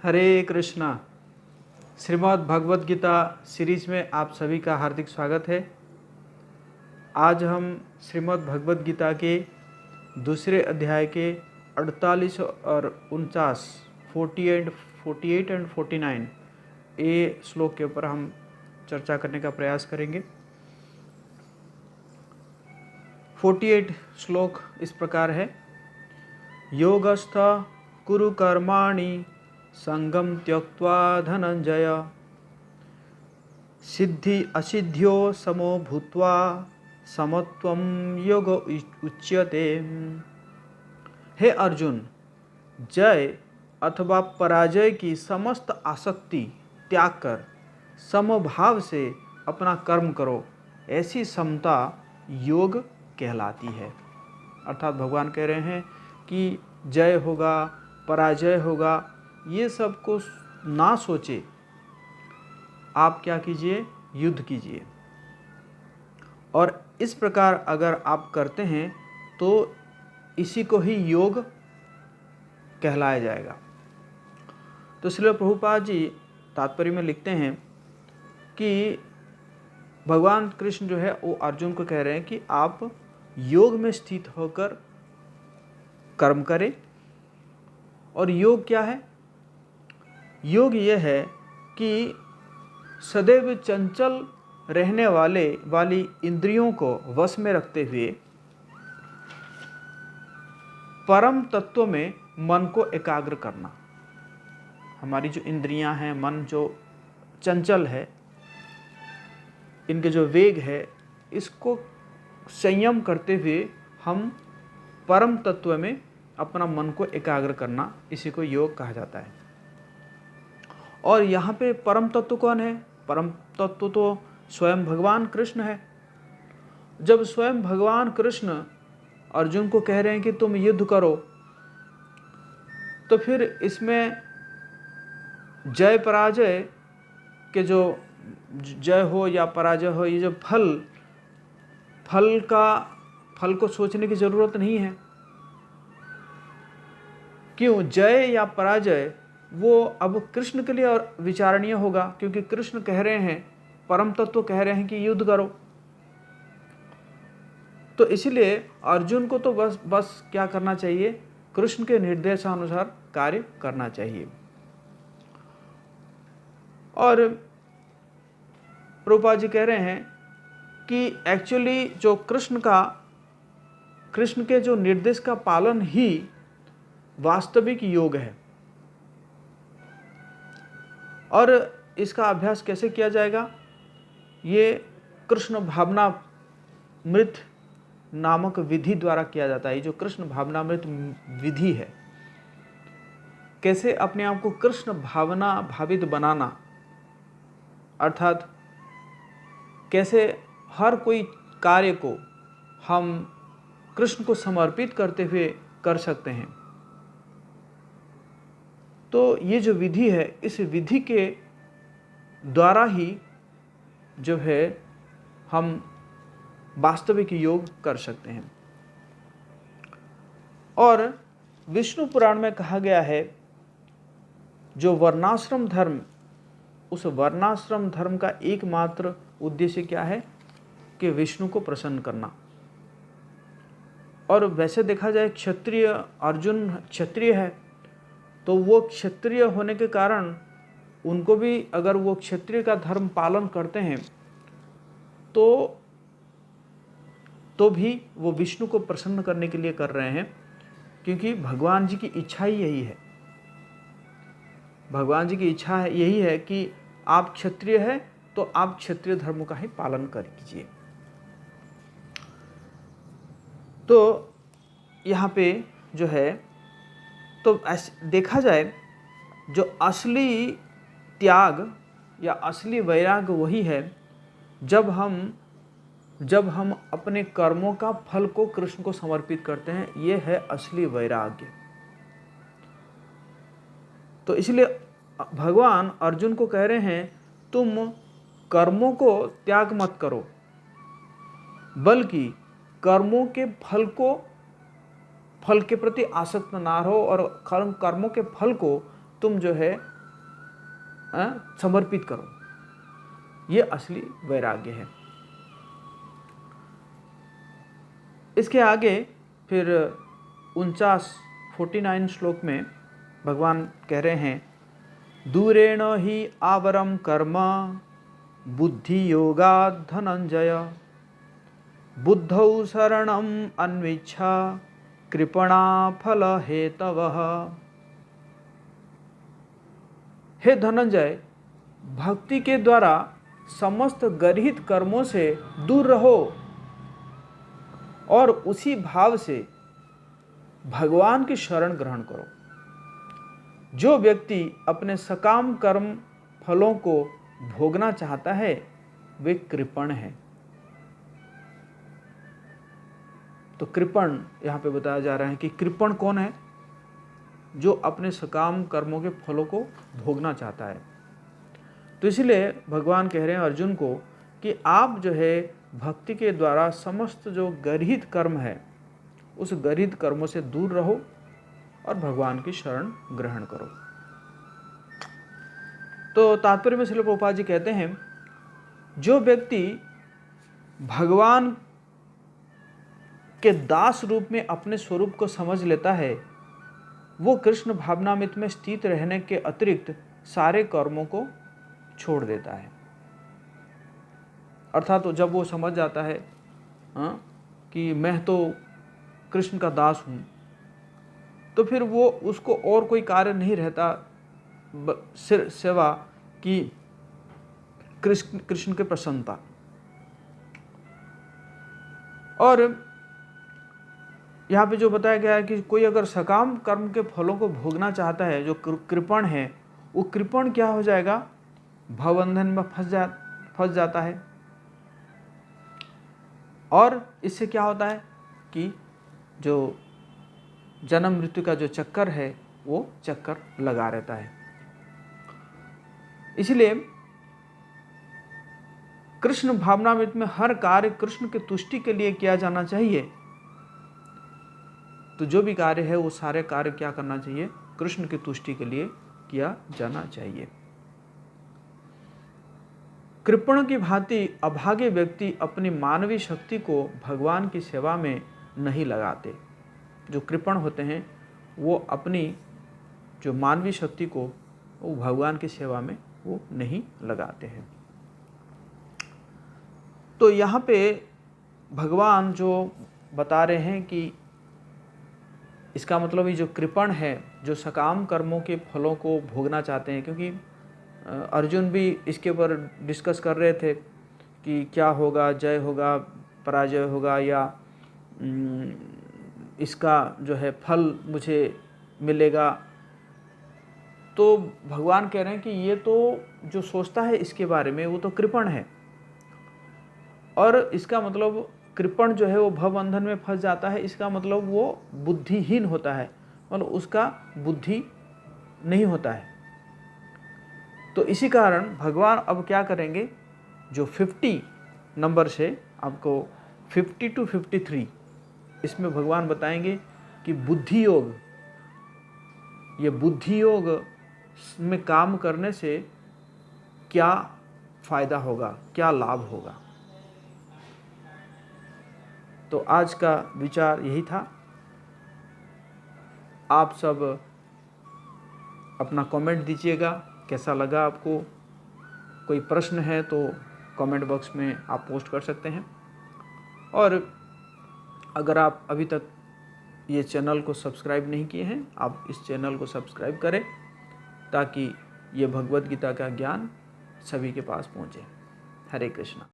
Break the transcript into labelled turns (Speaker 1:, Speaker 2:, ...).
Speaker 1: हरे Krishna. Shrimad Bhagavad Gita series में आप सभी का हार्दिक स्वागत है। आज हम श्रीमद् भगवद गीता के दूसरे अध्याय के 48 और 49 48 एंड 49 ये श्लोक के ऊपर हम चर्चा करने का प्रयास करेंगे। 48 श्लोक इस प्रकार है। योगस्थ कुरु कर्माणि संगम त्यक्त्वा धनंजय सिद्धि असिद्ध्यो समो भूत्वा समत्वं योग उच्यते। हे अर्जुन, जय अथवा पराजय की समस्त आसक्ति त्याग कर समभाव से अपना कर्म करो, ऐसी समता योग कहलाती है। अर्थात भगवान कह रहे हैं कि जय होगा, पराजय होगा, ये सब को ना सोचे, आप क्या कीजिए, युद्ध कीजिए। और इस प्रकार अगर आप करते हैं तो इसी को ही योग कहलाया जाएगा। तो श्रील प्रभुपाद जी तात्पर्य में लिखते हैं कि भगवान कृष्ण जो है वो अर्जुन को कह रहे हैं कि आप योग में स्थित होकर कर्म करें। और योग क्या है? योग यह है कि सदैव चंचल रहने वाली इंद्रियों को वश में रखते हुए परम तत्व में मन को एकाग्र करना। हमारी जो इंद्रियां हैं, मन जो चंचल है, इनके जो वेग है, इसको संयम करते हुए हम परम तत्व में अपना मन को एकाग्र करना, इसी को योग कहा जाता है। और यहाँ पे परम तत्व कौन है? परम तत्व तो स्वयं भगवान कृष्ण है। जब स्वयं भगवान कृष्ण अर्जुन को कह रहे हैं कि तुम युद्ध करो, तो फिर इसमें जय पराजय के जो जय हो या पराजय हो, ये जो फल को सोचने की जरूरत नहीं है। क्यों? जय या पराजय वो अब कृष्ण के लिए और विचारणीय होगा, क्योंकि कृष्ण कह रहे हैं, परम तत्व कह रहे हैं कि युद्ध करो। तो इसलिए अर्जुन को तो बस क्या करना चाहिए? कृष्ण के निर्देशानुसार कार्य करना चाहिए। और प्रभुपाद जी कह रहे हैं कि एक्चुअली जो कृष्ण के जो निर्देश का पालन ही वास्तविक योग है। और इसका अभ्यास कैसे किया जाएगा? ये कृष्ण भावनामृत नामक विधि द्वारा किया जाता है। ये जो कृष्ण भावनामृत विधि है, कैसे अपने आप को कृष्ण भावना भावित बनाना, अर्थात कैसे हर कोई कार्य को हम कृष्ण को समर्पित करते हुए कर सकते हैं। तो ये जो विधि है, इस विधि के द्वारा ही जो है हम वास्तविक योग कर सकते हैं। और विष्णु पुराण में कहा गया है, जो वर्णाश्रम धर्म, उस वर्णाश्रम धर्म का एकमात्र उद्देश्य क्या है? कि विष्णु को प्रसन्न करना। और वैसे देखा जाए, क्षत्रिय, अर्जुन क्षत्रिय है, तो वो क्षत्रिय होने के कारण उनको भी, अगर वो क्षत्रिय का धर्म पालन करते हैं तो भी वो विष्णु को प्रसन्न करने के लिए कर रहे हैं, क्योंकि भगवान जी की इच्छा ही यही है। भगवान जी की इच्छा है यही है कि आप क्षत्रिय है तो आप क्षत्रिय धर्म का ही पालन कर कीजिए। तो यहाँ पे जो है, तो देखा जाए, जो असली त्याग या असली वैराग्य वही है जब हम अपने कर्मों का फल को कृष्ण को समर्पित करते हैं। ये है असली वैराग्य। तो इसलिए भगवान अर्जुन को कह रहे हैं, तुम कर्मों को त्याग मत करो, बल्कि कर्मों के फल के प्रति आसक्त ना रहो और कर्मों के फल को तुम जो है समर्पित करो। ये असली वैराग्य है। इसके आगे फिर 49 श्लोक में भगवान कह रहे हैं, दूरेण ही आवरम कर्म बुद्धि योगात् धनंजय बुद्धौ शरणम अन्विच्छा कृपणा फल हेतवः। हे धनंजय, भक्ति के द्वारा समस्त गर्हित कर्मों से दूर रहो और उसी भाव से भगवान की शरण ग्रहण करो। जो व्यक्ति अपने सकाम कर्म फलों को भोगना चाहता है वे कृपण है। तो कृपण यहां पे बताया जा रहा है कि कृपण कौन है? जो अपने सकाम कर्मों के फलों को भोगना चाहता है। तो इसलिए भगवान कह रहे हैं अर्जुन को कि आप जो है भक्ति के द्वारा समस्त जो गर्हित कर्म है उस गर्हित कर्मों से दूर रहो और भगवान की शरण ग्रहण करो। तो तात्पर्य में श्रील प्रभुपाद जी कहते हैं, जो व्यक्ति भगवान के दास रूप में अपने स्वरूप को समझ लेता है वो कृष्ण भावनामृत में स्थित रहने के अतिरिक्त सारे कर्मों को छोड़ देता है। अर्थात तो जब वो समझ जाता है कि मैं तो कृष्ण का दास हूँ, तो फिर वो उसको और कोई कार्य नहीं रहता सिर्फ सेवा की कृष्ण के प्रसन्नता। और यहाँ पे जो बताया गया है कि कोई अगर सकाम कर्म के फलों को भोगना चाहता है, जो कृपण है, वो कृपण क्या हो जाएगा? भवबंधन में फंस जाता है। और इससे क्या होता है कि जो जन्म मृत्यु का जो चक्कर है वो चक्कर लगा रहता है। इसलिए कृष्ण भावनामृत में हर कार्य कृष्ण की तुष्टि के लिए किया जाना चाहिए। तो जो भी कार्य है वो सारे कार्य क्या करना चाहिए? कृष्ण की तुष्टि के लिए किया जाना चाहिए। कृपण की भांति अभागे व्यक्ति अपनी मानवीय शक्ति को भगवान की सेवा में नहीं लगाते। जो कृपण होते हैं वो अपनी जो मानवीय शक्ति को वो भगवान की सेवा में वो नहीं लगाते हैं। तो यहाँ पे भगवान जो बता रहे हैं कि इसका मतलब ये जो कृपण है, जो सकाम कर्मों के फलों को भोगना चाहते हैं, क्योंकि अर्जुन भी इसके ऊपर डिस्कस कर रहे थे कि क्या होगा, जय होगा, पराजय होगा, या इसका जो है फल मुझे मिलेगा। तो भगवान कह रहे हैं कि ये तो जो सोचता है इसके बारे में वो तो कृपण है। और इसका मतलब कृपण जो है वो भवबंधन में फंस जाता है, इसका मतलब वो बुद्धिहीन होता है, मतलब उसका बुद्धि नहीं होता है। तो इसी कारण भगवान अब क्या करेंगे, जो 50 नंबर से आपको 50 to 53 इसमें भगवान बताएंगे कि बुद्धि योग, ये बुद्धि योग में काम करने से क्या फायदा होगा, क्या लाभ होगा। तो आज का विचार यही था। आप सब अपना कमेंट दीजिएगा, कैसा लगा आपको। कोई प्रश्न है तो कमेंट बॉक्स में आप पोस्ट कर सकते हैं। और अगर आप अभी तक ये चैनल को सब्सक्राइब नहीं किए हैं, आप इस चैनल को सब्सक्राइब करें ताकि ये भगवद गीता का ज्ञान सभी के पास पहुँचे। हरे कृष्णा।